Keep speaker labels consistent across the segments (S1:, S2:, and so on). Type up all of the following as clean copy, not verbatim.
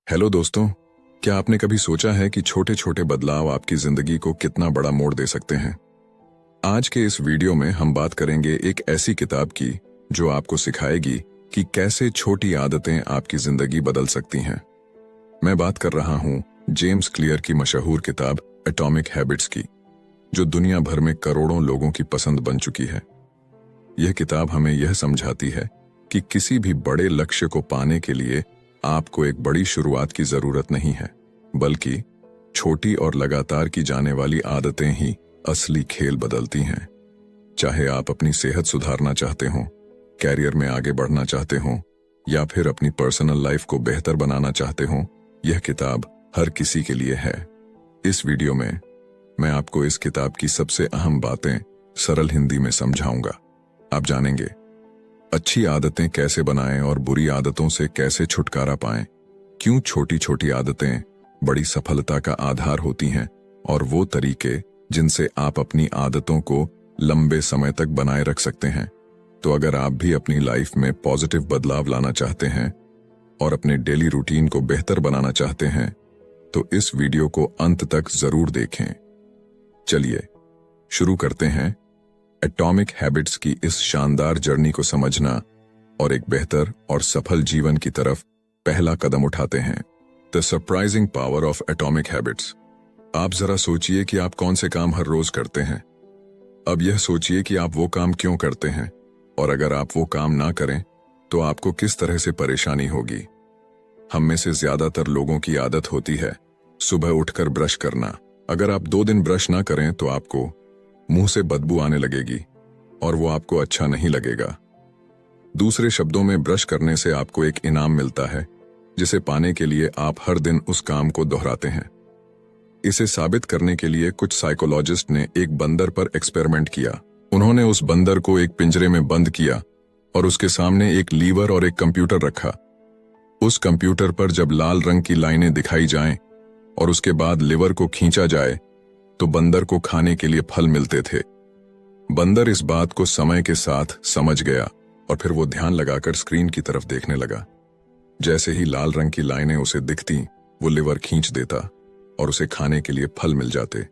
S1: Hello दोस्तों, क्या आपने कभी सोचा है कि छोटे छोटे बदलाव आपकी जिंदगी को कितना बड़ा मोड़ दे सकते हैं। आज के इस वीडियो में हम बात करेंगे एक ऐसी किताब की जो आपको सिखाएगी कि कैसे छोटी आदतें आपकी जिंदगी बदल सकती हैं। मैं बात कर रहा हूं जेम्स क्लियर की मशहूर किताब एटॉमिक हैबिट्स की, जो दुनिया भर में करोड़ों लोगों की पसंद बन चुकी है। यह किताब हमें यह समझाती है कि किसी भी बड़े लक्ष्य को पाने के लिए आपको एक बड़ी शुरुआत की जरूरत नहीं है, बल्कि छोटी और लगातार की जाने वाली आदतें ही असली खेल बदलती हैं। चाहे आप अपनी सेहत सुधारना चाहते हो, कैरियर में आगे बढ़ना चाहते हो या फिर अपनी पर्सनल लाइफ को बेहतर बनाना चाहते हो, यह किताब हर किसी के लिए है। इस वीडियो में मैं आपको इस किताब की सबसे अहम बातें सरल हिंदी में समझाऊंगा। आप जानेंगे अच्छी आदतें कैसे बनाएं और बुरी आदतों से कैसे छुटकारा पाएं, क्यों छोटी छोटी आदतें बड़ी सफलता का आधार होती हैं, और वो तरीके जिनसे आप अपनी आदतों को लंबे समय तक बनाए रख सकते हैं। तो अगर आप भी अपनी लाइफ में पॉजिटिव बदलाव लाना चाहते हैं और अपने डेली रूटीन को बेहतर बनाना चाहते हैं, तो इस वीडियो को अंत तक जरूर देखें। चलिए शुरू करते हैं एटॉमिक हैबिट्स की इस शानदार जर्नी को समझना और एक बेहतर और सफल जीवन की तरफ पहला कदम उठाते हैं। The surprising power of atomic habits. आप जरा सोचिए कि आप कौन से काम हर रोज करते हैं। अब यह सोचिए कि आप वो काम क्यों करते हैं, और अगर आप वो काम ना करें तो आपको किस तरह से परेशानी होगी। हम में से ज्यादातर लोगों की आदत होती है सुबह उठकर ब्रश करना। अगर आप 2 दिन ब्रश ना करें तो आपको मुंह से बदबू आने लगेगी और वो आपको अच्छा नहीं लगेगा। दूसरे शब्दों में, ब्रश करने से आपको एक इनाम मिलता है जिसे पाने के लिए आप हर दिन उस काम को दोहराते हैं। इसे साबित करने के लिए कुछ साइकोलॉजिस्ट ने एक बंदर पर एक्सपेरिमेंट किया। उन्होंने उस बंदर को एक पिंजरे में बंद किया और उसके सामने एक लीवर और एक कंप्यूटर रखा। उस कंप्यूटर पर जब लाल रंग की लाइनें दिखाई जाएं और उसके बाद लीवर को खींचा जाए तो बंदर को खाने के लिए फल मिलते थे। बंदर इस बात को समय के साथ समझ गया और फिर वो ध्यान लगाकर स्क्रीन की तरफ देखने लगा। जैसे ही लाल रंग की लाइनें उसे दिखती, वो लीवर खींच देता और उसे खाने के लिए फल मिल जाते।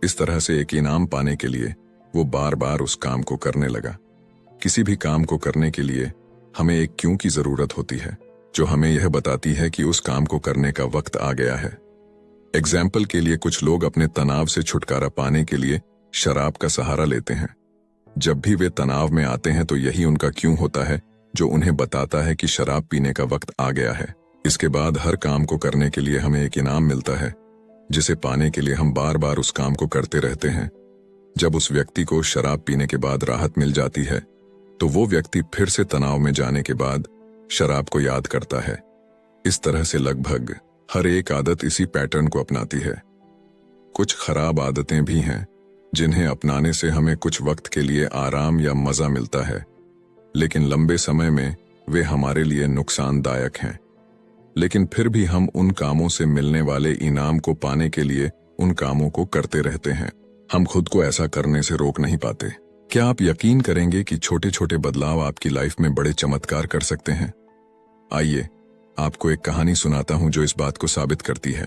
S1: इस तरह से एक इनाम पाने के लिए वो बार बार उस काम को करने लगा। किसी भी काम को करने के लिए हमें एक क्यों की जरूरत होती है, जो हमें यह बताती है कि उस काम को करने का वक्त आ गया है। एग्जाम्पल के लिए, कुछ लोग अपने तनाव से छुटकारा पाने के लिए शराब का सहारा लेते हैं। जब भी वे तनाव में आते हैं तो यही उनका क्यों होता है जो उन्हें बताता है कि शराब पीने का वक्त आ गया है। इसके बाद हर काम को करने के लिए हमें एक इनाम मिलता है, जिसे पाने के लिए हम बार बार उस काम को करते रहते हैं। जब उस व्यक्ति को शराब पीने के बाद राहत मिल जाती है तो वो व्यक्ति फिर से तनाव में जाने के बाद शराब को याद करता है। इस तरह से लगभग हर एक आदत इसी पैटर्न को अपनाती है। कुछ खराब आदतें भी हैं जिन्हें अपनाने से हमें कुछ वक्त के लिए आराम या मजा मिलता है, लेकिन लंबे समय में वे हमारे लिए नुकसानदायक हैं। लेकिन फिर भी हम उन कामों से मिलने वाले इनाम को पाने के लिए उन कामों को करते रहते हैं। हम खुद को ऐसा करने से रोक नहीं पाते। क्या आप यकीन करेंगे कि छोटे छोटे बदलाव आपकी लाइफ में बड़े चमत्कार कर सकते हैं? आइए आपको एक कहानी सुनाता हूं जो इस बात को साबित करती है।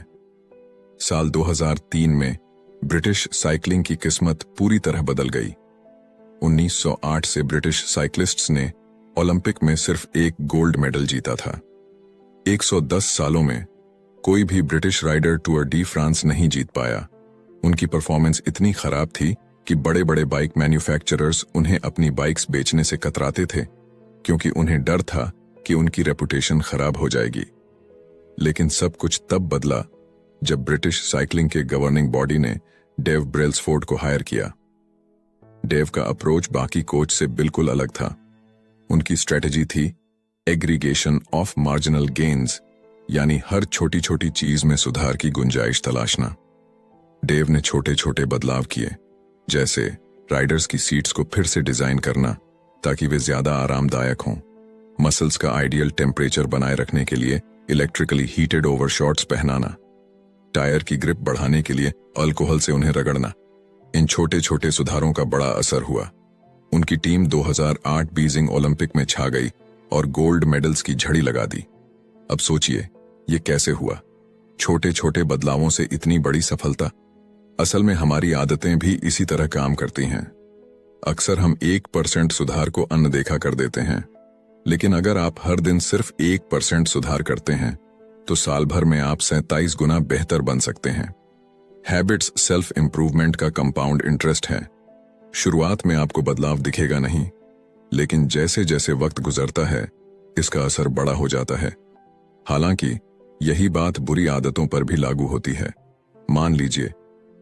S1: साल 2003 में ब्रिटिश साइकिलिंग की किस्मत पूरी तरह बदल गई। 1908 से ब्रिटिश साइक्लिस्ट्स ने ओलंपिक में सिर्फ एक गोल्ड मेडल जीता था। 110 सालों में कोई भी British rider Tour de France नहीं जीत पाया। उनकी परफॉर्मेंस इतनी खराब थी कि बड़े बड़े बाइक मैन्युफैक्चरर्स उन्हें अपनी बाइक्स बेचने से कतराते थे, क्योंकि उन्हें डर था कि उनकी रेपुटेशन खराब हो जाएगी। लेकिन सब कुछ तब बदला जब ब्रिटिश साइकिलिंग के गवर्निंग बॉडी ने डेव ब्रेल्सफोर्ड को हायर किया। डेव का अप्रोच बाकी कोच से बिल्कुल अलग था। उनकी स्ट्रेटजी थी एग्रीगेशन ऑफ मार्जिनल गेन्स, यानी हर छोटी छोटी चीज में सुधार की गुंजाइश तलाशना। डेव ने छोटे छोटे बदलाव किए, जैसे राइडर्स की सीट्स को फिर से डिजाइन करना ताकि वे ज्यादा आरामदायक हों, मसल्स का आइडियल टेम्परेचर बनाए रखने के लिए इलेक्ट्रिकली हीटेड ओवरशॉट्स पहनाना, टायर की ग्रिप बढ़ाने के लिए अल्कोहल से उन्हें रगड़ना। इन छोटे छोटे सुधारों का बड़ा असर हुआ। उनकी टीम 2008 बीजिंग ओलंपिक में छा गई और गोल्ड मेडल्स की झड़ी लगा दी। अब सोचिए, ये कैसे हुआ? छोटे छोटे बदलावों से इतनी बड़ी सफलता? असल में हमारी आदतें भी इसी तरह काम करती हैं। अक्सर हम 1% सुधार को अनदेखा कर देते हैं, लेकिन अगर आप हर दिन सिर्फ 1% सुधार करते हैं तो साल भर में आप 47 गुना बेहतर बन सकते हैं। हैबिट्स सेल्फ इंप्रूवमेंट का कंपाउंड इंटरेस्ट है। शुरुआत में आपको बदलाव दिखेगा नहीं, लेकिन जैसे जैसे वक्त गुजरता है इसका असर बड़ा हो जाता है। हालांकि यही बात बुरी आदतों पर भी लागू होती है। मान लीजिए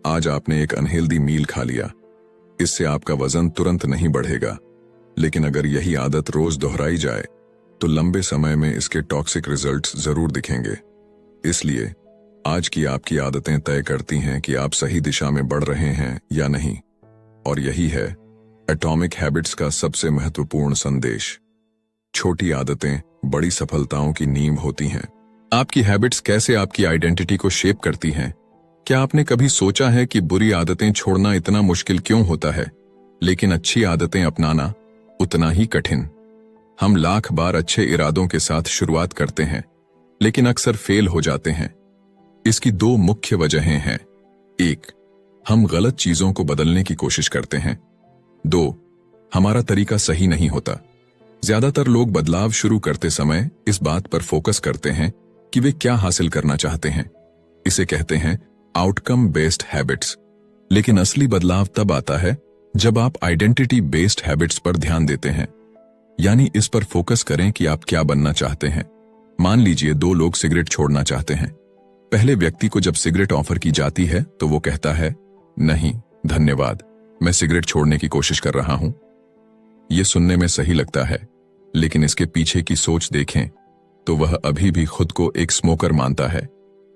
S1: आज आपने एक अनहेल्दी मील खा लिया। इससे आपका वजन तुरंत नहीं बढ़ेगा, लेकिन अगर यही आदत रोज दोहराई जाए तो लंबे समय में इसके टॉक्सिक रिजल्ट्स जरूर दिखेंगे। इसलिए आज की आपकी आदतें तय करती हैं कि आप सही दिशा में बढ़ रहे हैं या नहीं। और यही है एटॉमिक हैबिट्स का सबसे महत्वपूर्ण संदेश। छोटी आदतें बड़ी सफलताओं की नींव होती हैं। आपकी हैबिट्स कैसे आपकी आइडेंटिटी को शेप करती हैं? क्या आपने कभी सोचा है कि बुरी आदतें छोड़ना इतना मुश्किल क्यों होता है, लेकिन अच्छी आदतें अपनाना उतना ही कठिन? हम लाख बार अच्छे इरादों के साथ शुरुआत करते हैं, लेकिन अक्सर फेल हो जाते हैं। इसकी दो मुख्य वजहें हैं। एक, हम गलत चीजों को बदलने की कोशिश करते हैं। दो, हमारा तरीका सही नहीं होता। ज्यादातर लोग बदलाव शुरू करते समय इस बात पर फोकस करते हैं कि वे क्या हासिल करना चाहते हैं। इसे कहते हैं आउटकम बेस्ड हैबिट्स। लेकिन असली बदलाव तब आता है जब आप आइडेंटिटी बेस्ड हैबिट्स पर ध्यान देते हैं, यानी इस पर फोकस करें कि आप क्या बनना चाहते हैं। मान लीजिए दो लोग सिगरेट छोड़ना चाहते हैं। पहले व्यक्ति को जब सिगरेट ऑफर की जाती है तो वो कहता है, नहीं धन्यवाद, मैं सिगरेट छोड़ने की कोशिश कर रहा हूं। यह सुनने में सही लगता है, लेकिन इसके पीछे की सोच देखें तो वह अभी भी खुद को एक स्मोकर मानता है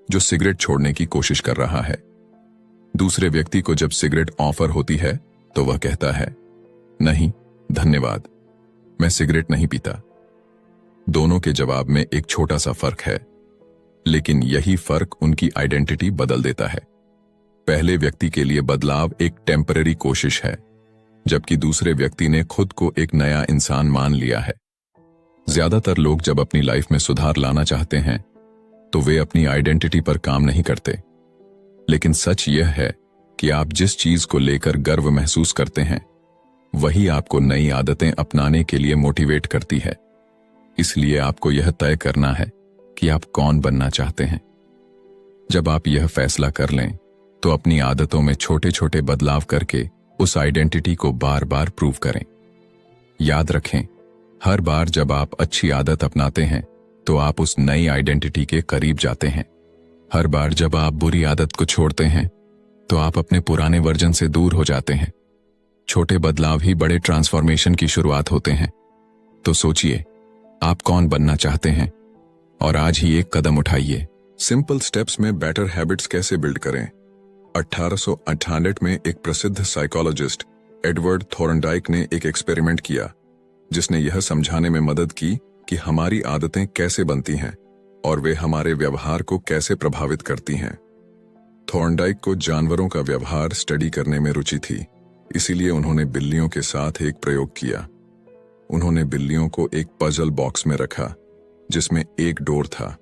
S1: जो सिगरेट छोड़ने की कोशिश कर रहा है। दूसरे व्यक्ति को जब सिगरेट ऑफर होती है तो वह कहता है, नहीं धन्यवाद, मैं सिगरेट नहीं पीता। दोनों के जवाब में एक छोटा सा फर्क है, लेकिन यही फर्क उनकी आइडेंटिटी बदल देता है। पहले व्यक्ति के लिए बदलाव एक टेम्पररी कोशिश है, जबकि दूसरे व्यक्ति ने खुद को एक नया इंसान मान लिया है। ज्यादातर लोग जब अपनी लाइफ में सुधार लाना चाहते हैं तो वे अपनी आइडेंटिटी पर काम नहीं करते। लेकिन सच यह है कि आप जिस चीज को लेकर गर्व महसूस करते हैं वही आपको नई आदतें अपनाने के लिए मोटिवेट करती है। इसलिए आपको यह तय करना है कि आप कौन बनना चाहते हैं। जब आप यह फैसला कर लें तो अपनी आदतों में छोटे छोटे बदलाव करके उस आइडेंटिटी को बार बार प्रूव करें। याद रखें, हर बार जब आप अच्छी आदत अपनाते हैं तो आप उस नई आइडेंटिटी के करीब जाते हैं। हर बार जब आप बुरी आदत को छोड़ते हैं तो आप अपने पुराने वर्जन से दूर हो जाते हैं। छोटे बदलाव ही बड़े ट्रांसफॉर्मेशन की शुरुआत होते हैं। तो सोचिए, आप कौन बनना चाहते हैं और आज ही एक कदम उठाइए। सिंपल स्टेप्स में बेटर हैबिट्स कैसे बिल्ड करें? 1898 में एक प्रसिद्ध साइकोलॉजिस्ट एडवर्ड थॉर्नडाइक ने एक एक्सपेरिमेंट किया जिसने यह समझाने में मदद की कि हमारी आदतें कैसे बनती हैं और वे हमारे व्यवहार को कैसे प्रभावित करती हैं। थॉर्नडाइक को जानवरों का व्यवहार स्टडी करने में रुचि थी, इसीलिए उन्होंने बिल्लियों के साथ एक प्रयोग किया। उन्होंने बिल्लियों को एक पजल बॉक्स में रखा जिसमें एक डोर था।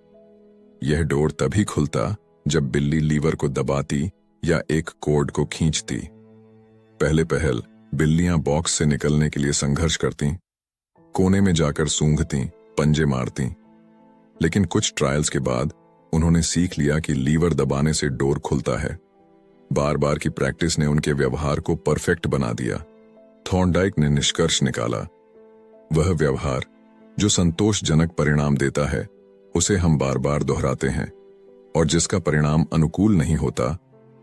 S1: यह डोर तभी खुलता जब बिल्ली लीवर को दबाती या एक कोड को खींचती। पहले पहल बिल्लियां बॉक्स से निकलने के लिए संघर्ष करती, कोने में जाकर सूंघती, पंजे मारती। लेकिन कुछ ट्रायल्स के बाद उन्होंने सीख लिया कि लीवर दबाने से डोर खुलता है। बार बार की प्रैक्टिस ने उनके व्यवहार को परफेक्ट बना दिया। थॉर्नडाइक ने निष्कर्ष निकाला, वह व्यवहार जो संतोषजनक परिणाम देता है उसे हम बार बार दोहराते हैं, और जिसका परिणाम अनुकूल नहीं होता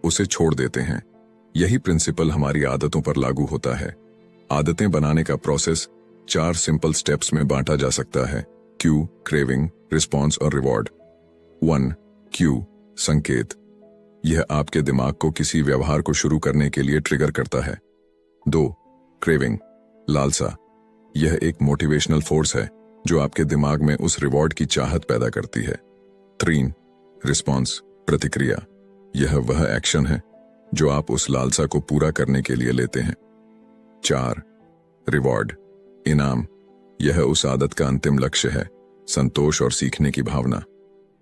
S1: उसे छोड़ देते हैं। यही प्रिंसिपल हमारी आदतों पर लागू होता है। आदतें बनाने का प्रोसेस 4 सिंपल स्टेप्स में बांटा जा सकता है: क्यू, क्रेविंग, रिस्पॉन्स और रिवॉर्ड। 1. क्यू, संकेत। यह आपके दिमाग को किसी व्यवहार को शुरू करने के लिए ट्रिगर करता है। 2. क्रेविंग, लालसा। यह एक मोटिवेशनल फोर्स है जो आपके दिमाग में उस रिवॉर्ड की चाहत पैदा करती है। 3. रिस्पॉन्स, प्रतिक्रिया। यह वह एक्शन है जो आप उस लालसा को पूरा करने के लिए लेते हैं। 4. रिवॉर्ड, इनाम। यह उस आदत का अंतिम लक्ष्य है, संतोष और सीखने की भावना।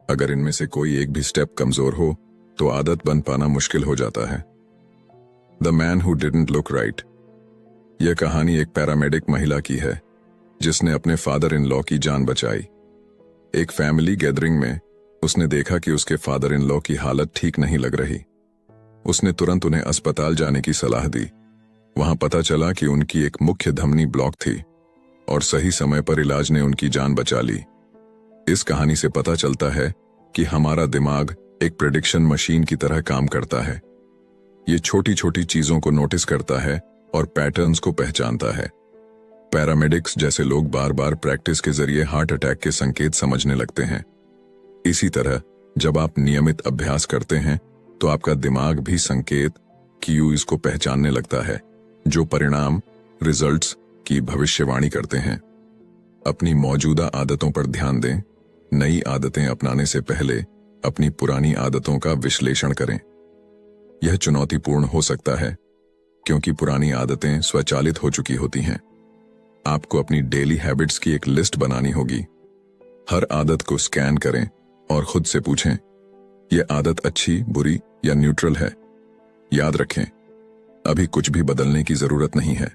S1: अगर इनमें से कोई एक भी स्टेप कमजोर हो तो आदत बन पाना मुश्किल हो जाता है। The man who didn't look right. यह कहानी एक पैरामेडिक महिला की है जिसने अपने फादर इन लॉ की जान बचाई। एक फैमिली गैदरिंग में उसने देखा कि उसके फादर इन लॉ की हालत ठीक नहीं लग रही। उसने तुरंत उन्हें अस्पताल जाने की सलाह दी। वहां पता चला कि उनकी एक मुख्य धमनी ब्लॉक थी और सही समय पर इलाज ने उनकी जान बचा ली। इस कहानी से पता चलता है कि हमारा दिमाग एक प्रेडिक्शन मशीन की तरह काम करता है। ये छोटी छोटी चीजों को नोटिस करता है और पैटर्न्स को पहचानता है। पैरामेडिक्स जैसे लोग बार बार प्रैक्टिस के जरिए हार्ट अटैक के संकेत समझने लगते हैं। इसी तरह जब आप नियमित अभ्यास करते हैं तो आपका दिमाग भी संकेत क्यूज को पहचानने लगता है, जो परिणाम रिजल्ट्स की भविष्यवाणी करते हैं। अपनी मौजूदा आदतों पर ध्यान दें। नई आदतें अपनाने से पहले अपनी पुरानी आदतों का विश्लेषण करें। यह चुनौतीपूर्ण हो सकता है क्योंकि पुरानी आदतें स्वचालित हो चुकी होती हैं। आपको अपनी डेली हैबिट्स की एक लिस्ट बनानी होगी। हर आदत को स्कैन करें और खुद से पूछें, यह आदत अच्छी, बुरी या न्यूट्रल है। याद रखें, अभी कुछ भी बदलने की जरूरत नहीं है।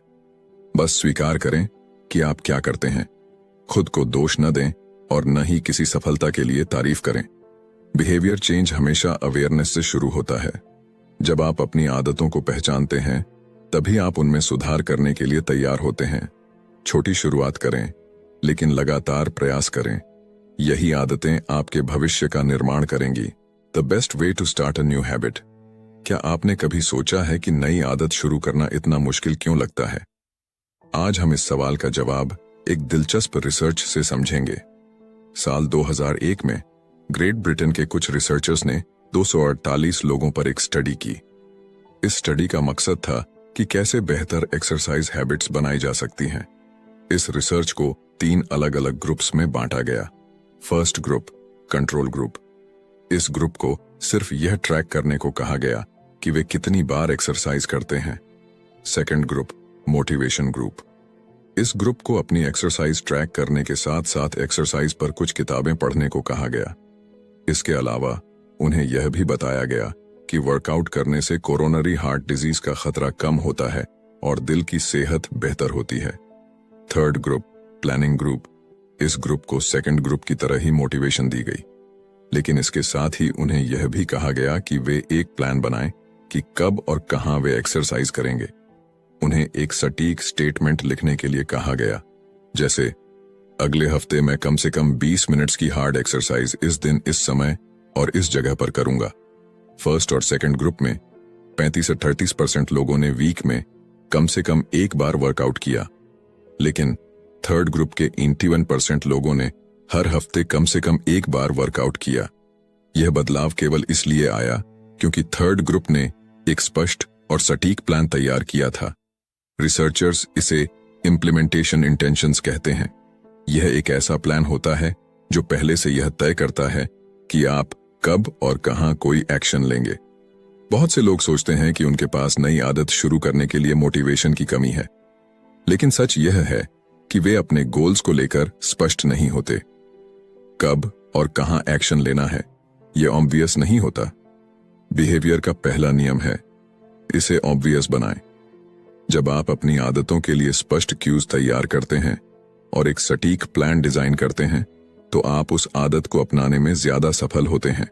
S1: बस स्वीकार करें कि आप क्या करते हैं। खुद को दोष न दें और न ही किसी सफलता के लिए तारीफ करें। बिहेवियर चेंज हमेशा अवेयरनेस से शुरू होता है। जब आप अपनी आदतों को पहचानते हैं तभी आप उनमें सुधार करने के लिए तैयार होते हैं। छोटी शुरुआत करें लेकिन लगातार प्रयास करें। यही आदतें आपके भविष्य का निर्माण करेंगी। The best way to start a new habit. क्या आपने कभी सोचा है कि नई आदत शुरू करना इतना मुश्किल क्यों लगता है? आज हम इस सवाल का जवाब एक दिलचस्प रिसर्च से समझेंगे। साल 2001 में ग्रेट ब्रिटेन के कुछ रिसर्चर्स ने 248 लोगों पर एक स्टडी की। इस स्टडी का मकसद था कि कैसे बेहतर एक्सरसाइज हैबिट्स बनाई जा सकती हैं। इस रिसर्च को 3 अलग अलग ग्रुप्स में बांटा गया। First group, control group. इस ग्रुप को सिर्फ यह ट्रैक करने को कहा गया कि वे कितनी बार एक्सरसाइज करते हैं। Second group, motivation group. इस ग्रुप को अपनी एक्सरसाइज ट्रैक करने के साथ साथ एक्सरसाइज पर कुछ किताबें पढ़ने को कहा गया। इसके अलावा उन्हें यह भी बताया गया कि वर्कआउट करने से कोरोनरी हार्ट डिजीज का खतरा कम होता है और दिल की सेहत बेहतर होती है। Third group, planning group. इस ग्रुप को सेकंड ग्रुप की तरह ही मोटिवेशन दी गई, लेकिन इसके साथ ही उन्हें यह भी कहा गया कि वे एक प्लान बनाएं कि कब और कहां वे एक्सरसाइज करेंगे। उन्हें एक सटीक स्टेटमेंट लिखने के लिए कहा गया, जैसे अगले हफ्ते मैं कम से कम 20 मिनट्स की हार्ड एक्सरसाइज इस दिन, इस समय और इस जगह पर करूंगा। फर्स्ट और सेकंड ग्रुप में 35 से 38% लोगों ने वीक में कम से कम एक बार वर्कआउट किया, लेकिन थर्ड ग्रुप के 81% लोगों ने हर हफ्ते कम से कम एक बार वर्कआउट किया। यह बदलाव केवल इसलिए आया क्योंकि थर्ड ग्रुप ने एक स्पष्ट और सटीक प्लान तैयार किया था। रिसर्चर्स इसे इम्प्लीमेंटेशन इंटेंशंस कहते हैं। यह एक ऐसा प्लान होता है जो पहले से यह तय करता है कि आप कब और कहां कोई एक्शन लेंगे। बहुत से लोग सोचते हैं कि उनके पास नई आदत शुरू करने के लिए मोटिवेशन की कमी है, लेकिन सच यह है कि वे अपने गोल्स को लेकर स्पष्ट नहीं होते। कब और कहां एक्शन लेना है यह ऑब्वियस नहीं होता। बिहेवियर का पहला नियम है, इसे ऑब्वियस बनाएं। जब आप अपनी आदतों के लिए स्पष्ट क्यूज तैयार करते हैं और एक सटीक प्लान डिजाइन करते हैं तो आप उस आदत को अपनाने में ज्यादा सफल होते हैं।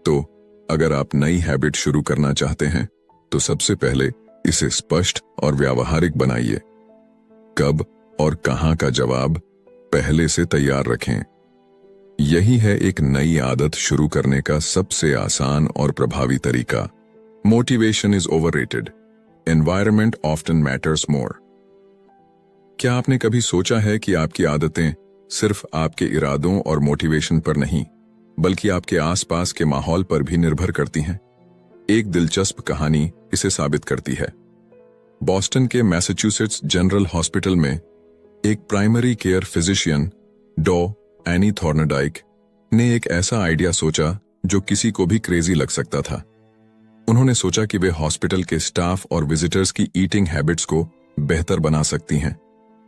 S1: तो अगर आप नई हैबिट शुरू करना चाहते हैं तो सबसे पहले इसे स्पष्ट और व्यावहारिक बनाइए। कब और कहां का जवाब पहले से तैयार रखें। यही है एक नई आदत शुरू करने का सबसे आसान और प्रभावी तरीका। Motivation is overrated, environment often matters more. क्या आपने कभी सोचा है कि आपकी आदतें सिर्फ आपके इरादों और मोटिवेशन पर नहीं, बल्कि आपके आसपास के माहौल पर भी निर्भर करती हैं? एक दिलचस्प कहानी इसे साबित करती है। बॉस्टन के मैसाचुसेट्स जनरल हॉस्पिटल में एक प्राइमरी केयर फिजिशियन डॉ एनी थॉर्नडाइक ने एक ऐसा आइडिया सोचा जो किसी को भी क्रेजी लग सकता था। उन्होंने सोचा कि वे हॉस्पिटल के स्टाफ और विजिटर्स की ईटिंग हैबिट्स को बेहतर बना सकती हैं,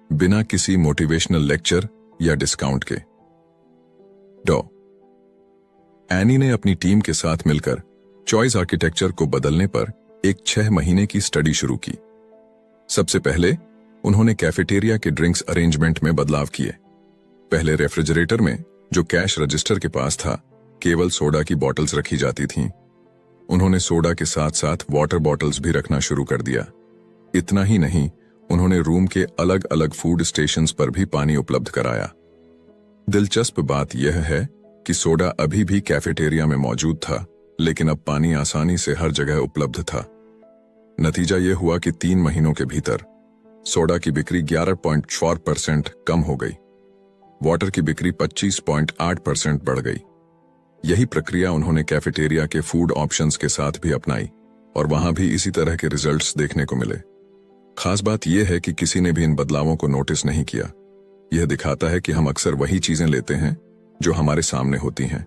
S1: बिना किसी मोटिवेशनल लेक्चर या डिस्काउंट के। डॉ एनी ने अपनी टीम के साथ मिलकर चॉइस आर्किटेक्चर को बदलने पर एक 6 महीने की स्टडी शुरू की। सबसे पहले उन्होंने कैफेटेरिया के ड्रिंक्स अरेंजमेंट में बदलाव किए। पहले रेफ्रिजरेटर में, जो कैश रजिस्टर के पास था, केवल सोडा की बॉटल्स रखी जाती थीं। उन्होंने सोडा के साथ साथ वाटर बॉटल्स भी रखना शुरू कर दिया। इतना ही नहीं, उन्होंने रूम के अलग अलग फूड स्टेशंस पर भी पानी उपलब्ध कराया। दिलचस्प बात यह है कि सोडा अभी भी कैफेटेरिया में मौजूद था, लेकिन अब पानी आसानी से हर जगह उपलब्ध था। नतीजा यह हुआ कि 3 महीनों के भीतर सोडा की बिक्री 11.4% कम हो गई। वाटर की बिक्री 25.8% बढ़ गई। यही प्रक्रिया उन्होंने कैफेटेरिया के फूड ऑप्शंस के साथ भी अपनाई और वहां भी इसी तरह के रिजल्ट्स देखने को मिले। खास बात यह है कि किसी ने भी इन बदलावों को नोटिस नहीं किया। यह दिखाता है कि हम अक्सर वही चीजें लेते हैं जो हमारे सामने होती हैं,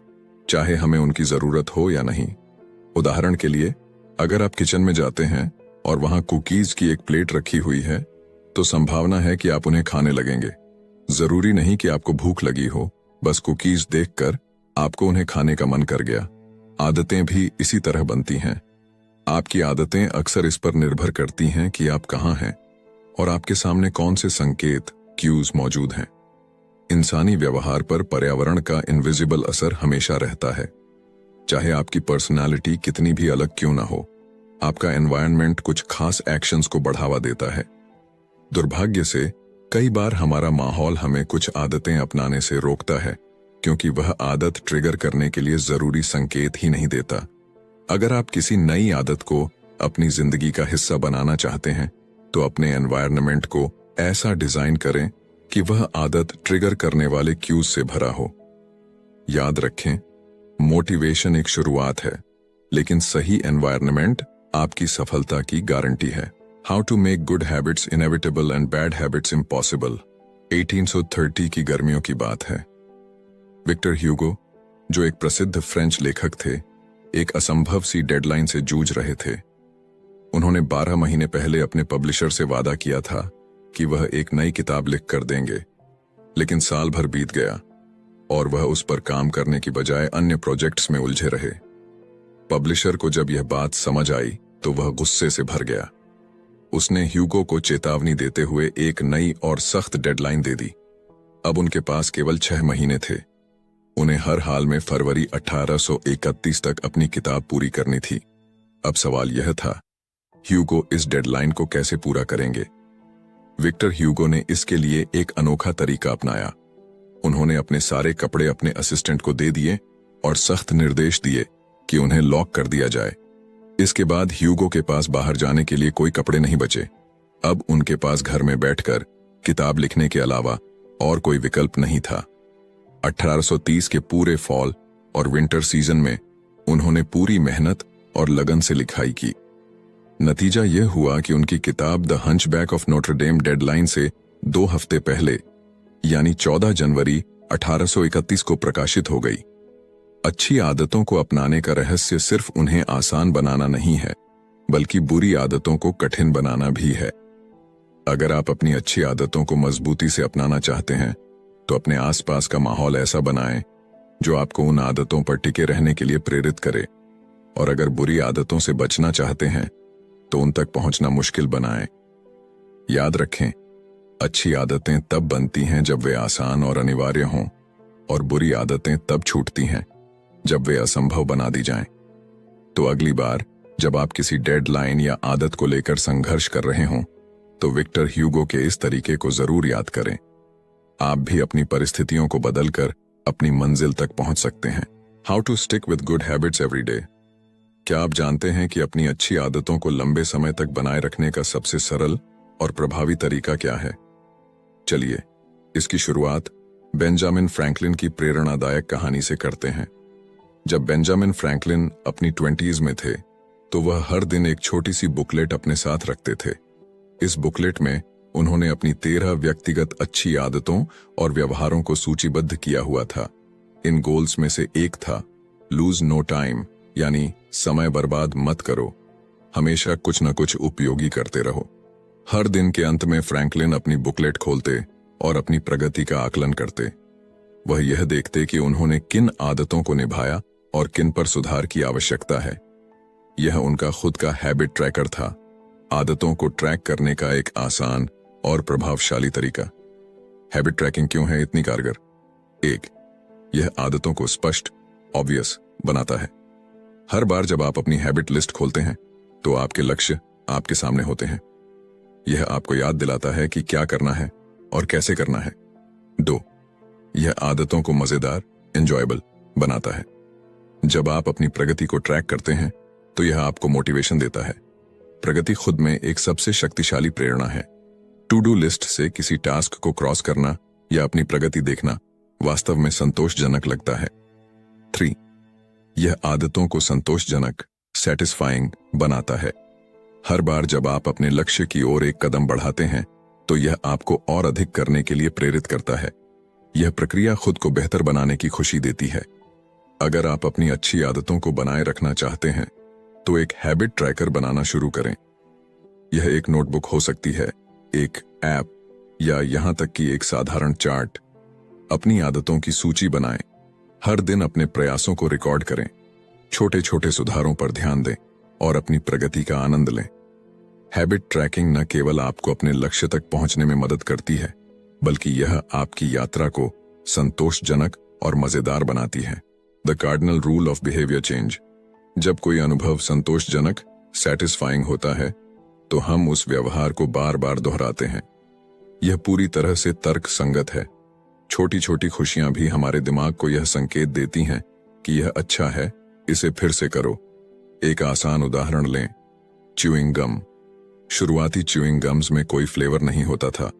S1: चाहे हमें उनकी जरूरत हो या नहीं। उदाहरण के लिए, अगर आप किचन में जाते हैं और वहां कुकीज की एक प्लेट रखी हुई है, तो संभावना है कि आप उन्हें खाने लगेंगे। जरूरी नहीं कि आपको भूख लगी हो, बस कुकीज देखकर आपको उन्हें खाने का मन कर गया। आदतें भी इसी तरह बनती हैं। आपकी आदतें अक्सर इस पर निर्भर करती हैं कि आप कहां हैं और आपके सामने कौन से संकेत, क्यूज मौजूद हैं। इंसानी व्यवहार पर पर्यावरण का इनविजिबल असर हमेशा रहता है। चाहे आपकी पर्सनालिटी कितनी भी अलग क्यों ना हो, आपका एनवायरनमेंट कुछ खास एक्शंस को बढ़ावा देता है। दुर्भाग्य से कई बार हमारा माहौल हमें कुछ आदतें अपनाने से रोकता है, क्योंकि वह आदत ट्रिगर करने के लिए जरूरी संकेत ही नहीं देता। अगर आप किसी नई आदत को अपनी जिंदगी का हिस्सा बनाना चाहते हैं, तो अपने एनवायरनमेंट को ऐसा डिजाइन करें कि वह आदत ट्रिगर करने वाले क्यूज से भरा हो। याद रखें, मोटिवेशन एक शुरुआत है, लेकिन सही एनवायरनमेंट आपकी सफलता की गारंटी है। How to make good habits inevitable and bad habits impossible. 1830 की गर्मियों की बात है। विक्टर ह्यूगो, जो एक प्रसिद्ध फ्रेंच लेखक थे, एक असंभव सी डेडलाइन से जूझ रहे थे। उन्होंने 12 महीने पहले अपने पब्लिशर से वादा किया था कि वह एक नई किताब लिख कर देंगे, लेकिन साल भर बीत गया और वह उस पर काम करने की बजाय अन्य प्रोजेक्ट्स में उलझे रहे। पब्लिशर को जब यह बात समझ आई तो वह गुस्से से भर गया। उसने ह्यूगो को चेतावनी देते हुए एक नई और सख्त डेडलाइन दे दी। अब उनके पास केवल 6 महीने थे। उन्हें हर हाल में फरवरी 1831 तक अपनी किताब पूरी करनी थी। अब सवाल यह था, ह्यूगो इस डेडलाइन को कैसे पूरा करेंगे? विक्टर ह्यूगो ने इसके लिए एक अनोखा तरीका अपनाया। उन्होंने अपने सारे कपड़े अपने असिस्टेंट को दे दिए और सख्त निर्देश दिए कि उन्हें लॉक कर दिया जाए। इसके बाद ह्यूगो के पास बाहर जाने के लिए कोई कपड़े नहीं बचे। अब उनके पास घर में बैठकर किताब लिखने के अलावा और कोई विकल्प नहीं था। 1830 के पूरे फॉल और विंटर सीजन में उन्होंने पूरी मेहनत और लगन से लिखाई की। नतीजा यह हुआ कि उनकी किताब the hunchback of Notre Dame deadline से 2 हफ्ते पहले, यानी 14 जनवरी 1831 को प्रकाशित हो गई। अच्छी आदतों को अपनाने का रहस्य सिर्फ उन्हें आसान बनाना नहीं है, बल्कि बुरी आदतों को कठिन बनाना भी है। अगर आप अपनी अच्छी आदतों को मजबूती से अपनाना चाहते हैं, तो अपने आसपास का माहौल ऐसा बनाएं जो आपको उन आदतों पर टिके रहने के लिए प्रेरित करे। और अगर बुरी आदतों से बचना चाहते हैं, तो उन तक पहुंचना मुश्किल बनाएं। याद रखें, अच्छी आदतें तब बनती हैं जब वे आसान और अनिवार्य हों, और बुरी आदतें तब छूटती हैं जब वे असंभव बना दी जाएं। तो अगली बार जब आप किसी डेडलाइन या आदत को लेकर संघर्ष कर रहे हों, तो विक्टर ह्यूगो के इस तरीके को जरूर याद करें। आप भी अपनी परिस्थितियों को बदलकर अपनी मंजिल तक पहुंच सकते हैं। How to stick with good habits every day. क्या आप जानते हैं कि अपनी अच्छी आदतों को लंबे समय तक बनाए रखने का सबसे सरल और प्रभावी तरीका क्या है? चलिए, इसकी शुरुआत बेंजामिन फ्रैंकलिन की प्रेरणादायक कहानी से करते हैं। जब बेंजामिन फ्रैंकलिन अपनी 20s में थे, तो वह हर दिन एक छोटी सी बुकलेट अपने साथ रखते थे। इस बुकलेट में उन्होंने अपनी 13 व्यक्तिगत अच्छी आदतों और व्यवहारों को सूचीबद्ध किया हुआ था। इन गोल्स में से एक था लूज नो टाइम, यानी समय बर्बाद मत करो, हमेशा कुछ न कुछ उपयोगी करते रहो। हर दिन के अंत में फ्रैंकलिन अपनी बुकलेट खोलते और अपनी प्रगति का आकलन करते। वह यह देखते कि उन्होंने किन आदतों को निभाया और किन पर सुधार की आवश्यकता है। यह उनका खुद का हैबिट ट्रैकर था, आदतों को ट्रैक करने का एक आसान और प्रभावशाली तरीका। हैबिट ट्रैकिंग क्यों है इतनी कारगर? 1. यह आदतों को स्पष्ट, ऑब्वियस बनाता है। हर बार जब आप अपनी हैबिट लिस्ट खोलते हैं तो आपके लक्ष्य आपके सामने होते हैं। यह आपको याद दिलाता है कि क्या करना है और कैसे करना है। 2. यह आदतों को मजेदार, एंजॉयबल बनाता है। जब आप अपनी प्रगति को ट्रैक करते हैं तो यह आपको मोटिवेशन देता है। प्रगति खुद में एक सबसे शक्तिशाली प्रेरणा है। टू डू लिस्ट से किसी टास्क को क्रॉस करना या अपनी प्रगति देखना वास्तव में संतोषजनक लगता है। 3. यह आदतों को संतोषजनक, सेटिस्फाइंग बनाता है। हर बार जब आप अपने लक्ष्य की ओर एक कदम बढ़ाते हैं तो यह आपको और अधिक करने के लिए प्रेरित करता है। यह प्रक्रिया खुद को बेहतर बनाने की खुशी देती है। अगर आप अपनी अच्छी आदतों को बनाए रखना चाहते हैं तो एक हैबिट ट्रैकर बनाना शुरू करें। यह एक नोटबुक हो सकती है, एक ऐप, या यहां तक कि एक साधारण चार्ट। अपनी आदतों की सूची बनाएं। हर दिन अपने प्रयासों को रिकॉर्ड करें। छोटे छोटे सुधारों पर ध्यान दें और अपनी प्रगति का आनंद लें। हैबिट ट्रैकिंग न केवल आपको अपने लक्ष्य तक पहुंचने में मदद करती है, बल्कि यह आपकी यात्रा को संतोषजनक और मजेदार बनाती है। The cardinal rule of behaviour change. जब कोई अनुभव संतोषजनक, सेटिस्फाइंग होता है तो हम उस व्यवहार को बार बार दोहराते हैं। यह पूरी तरह से तर्क संगत है। छोटी छोटी खुशियां भी हमारे दिमाग को यह संकेत देती हैं कि यह अच्छा है, इसे फिर से करो। एक आसान उदाहरण लें, च्यूइंग गम। शुरुआती च्यूइंग गम्स में कोई फ्लेवर नहीं होता था।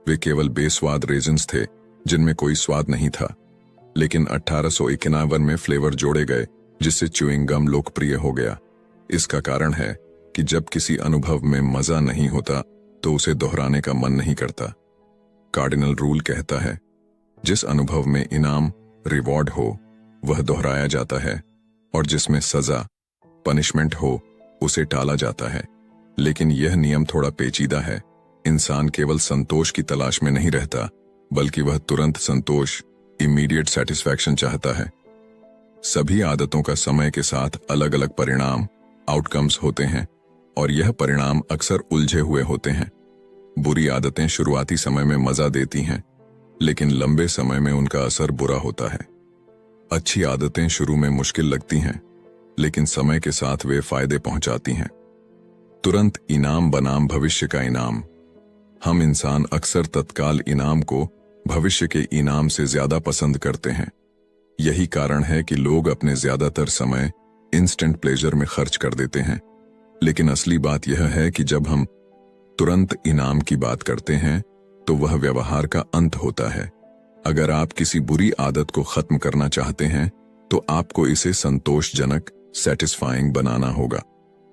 S1: वे केवल बेस्वाद रेजिन्स थे जिनमें कोई स्वाद नहीं था। लेकिन 1891 में फ्लेवर जोड़े गए जिससे च्यूइंग गम लोकप्रिय हो गया। इसका कारण है कि जब किसी अनुभव में मजा नहीं होता तो उसे दोहराने का मन नहीं करता। कार्डिनल रूल कहता है, जिस अनुभव में इनाम, रिवॉर्ड हो वह दोहराया जाता है, और जिसमें सजा, पनिशमेंट हो उसे टाला जाता है। लेकिन यह नियम थोड़ा पेचीदा है। इंसान केवल संतोष की तलाश में नहीं रहता, बल्कि वह तुरंत संतोष, इमीडिएट सेटिस्फैक्शन चाहता है। सभी आदतों का समय के साथ अलग अलग परिणाम, आउटकम्स होते हैं, और यह परिणाम अक्सर उलझे हुए होते हैं। बुरी आदतें शुरुआती समय में मजा देती हैं, लेकिन लंबे समय में उनका असर बुरा होता है। अच्छी आदतें शुरू में मुश्किल लगती हैं, लेकिन समय के साथ वे फायदे पहुंचाती हैं। तुरंत इनाम बनाम भविष्य का इनाम। हम इंसान अक्सर तत्काल इनाम को भविष्य के इनाम से ज्यादा पसंद करते हैं। यही कारण है कि लोग अपने ज्यादातर समय इंस्टेंट प्लेजर में खर्च कर देते हैं। लेकिन असली बात यह है कि जब हम तुरंत इनाम की बात करते हैं तो वह व्यवहार का अंत होता है। अगर आप किसी बुरी आदत को खत्म करना चाहते हैं तो आपको इसे संतोषजनक, सेटिस्फाइंग बनाना होगा।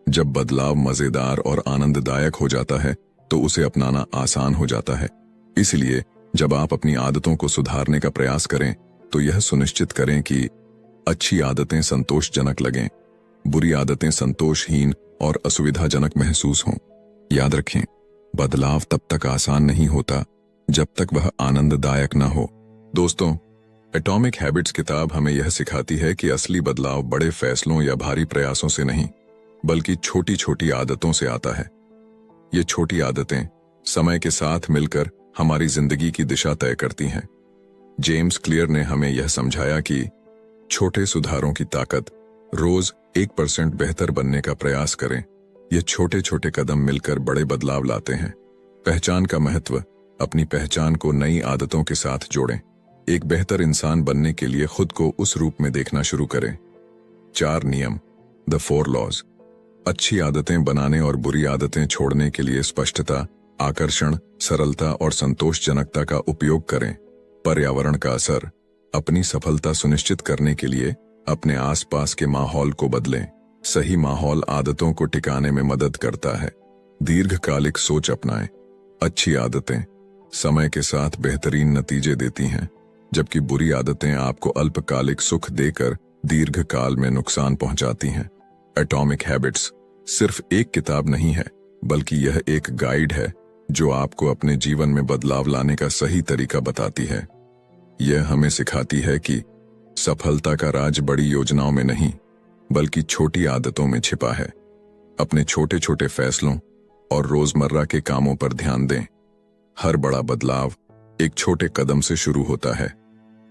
S1: जब बदलाव मजेदार और आनंददायक हो जाता है तो उसे अपनाना आसान हो जाता है। इसलिए जब आप अपनी आदतों को सुधारने का प्रयास करें तो यह सुनिश्चित करें कि अच्छी आदतें संतोषजनक लगें, बुरी आदतें संतोषहीन और असुविधाजनक महसूस हों। याद रखें, बदलाव तब तक आसान नहीं होता जब तक वह आनंददायक न हो। दोस्तों, एटॉमिक हैबिट्स किताब हमें यह सिखाती है कि असली बदलाव बड़े फैसलों या भारी प्रयासों से नहीं, बल्कि छोटी छोटी आदतों से आता है। ये छोटी आदतें समय के साथ मिलकर हमारी जिंदगी की दिशा तय करती हैं। जेम्स क्लियर ने हमें यह समझाया कि छोटे सुधारों की ताकत। रोज 1% बेहतर बनने का प्रयास करें। ये छोटे छोटे कदम मिलकर बड़े बदलाव लाते हैं। पहचान का महत्व। अपनी पहचान को नई आदतों के साथ जोड़ें। एक बेहतर इंसान बनने के लिए खुद को उस रूप में देखना शुरू करें। 4 नियम, द 4 लॉज। अच्छी आदतें बनाने और बुरी आदतें छोड़ने के लिए स्पष्टता, आकर्षण, सरलता और संतोषजनकता का उपयोग करें। पर्यावरण का असर। अपनी सफलता सुनिश्चित करने के लिए अपने आसपास के माहौल को बदलें। सही माहौल आदतों को टिकाने में मदद करता है। दीर्घकालिक सोच अपनाएं। अच्छी आदतें समय के साथ बेहतरीन नतीजे देती हैं, जबकि बुरी आदतें आपको अल्पकालिक सुख देकर दीर्घकाल में नुकसान पहुंचाती हैं। एटॉमिक हैबिट्स सिर्फ एक किताब नहीं है, बल्कि यह एक गाइड है जो आपको अपने जीवन में बदलाव लाने का सही तरीका बताती है। यह हमें सिखाती है कि सफलता का राज बड़ी योजनाओं में नहीं, बल्कि छोटी आदतों में छिपा है। अपने छोटे छोटे फैसलों और रोजमर्रा के कामों पर ध्यान दें। हर बड़ा बदलाव एक छोटे कदम से शुरू होता है।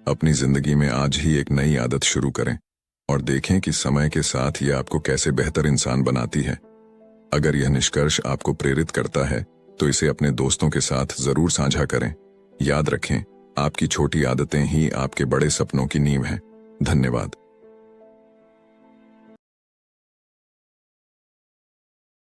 S1: अपनी जिंदगी में आज ही एक नई आदत शुरू करें और देखें कि समय के साथ यह आपको कैसे बेहतर इंसान बनाती है। अगर यह निष्कर्ष आपको प्रेरित करता है तो इसे अपने दोस्तों के साथ जरूर साझा करें। याद रखें, आपकी छोटी आदतें ही आपके बड़े सपनों की नींव हैं। धन्यवाद।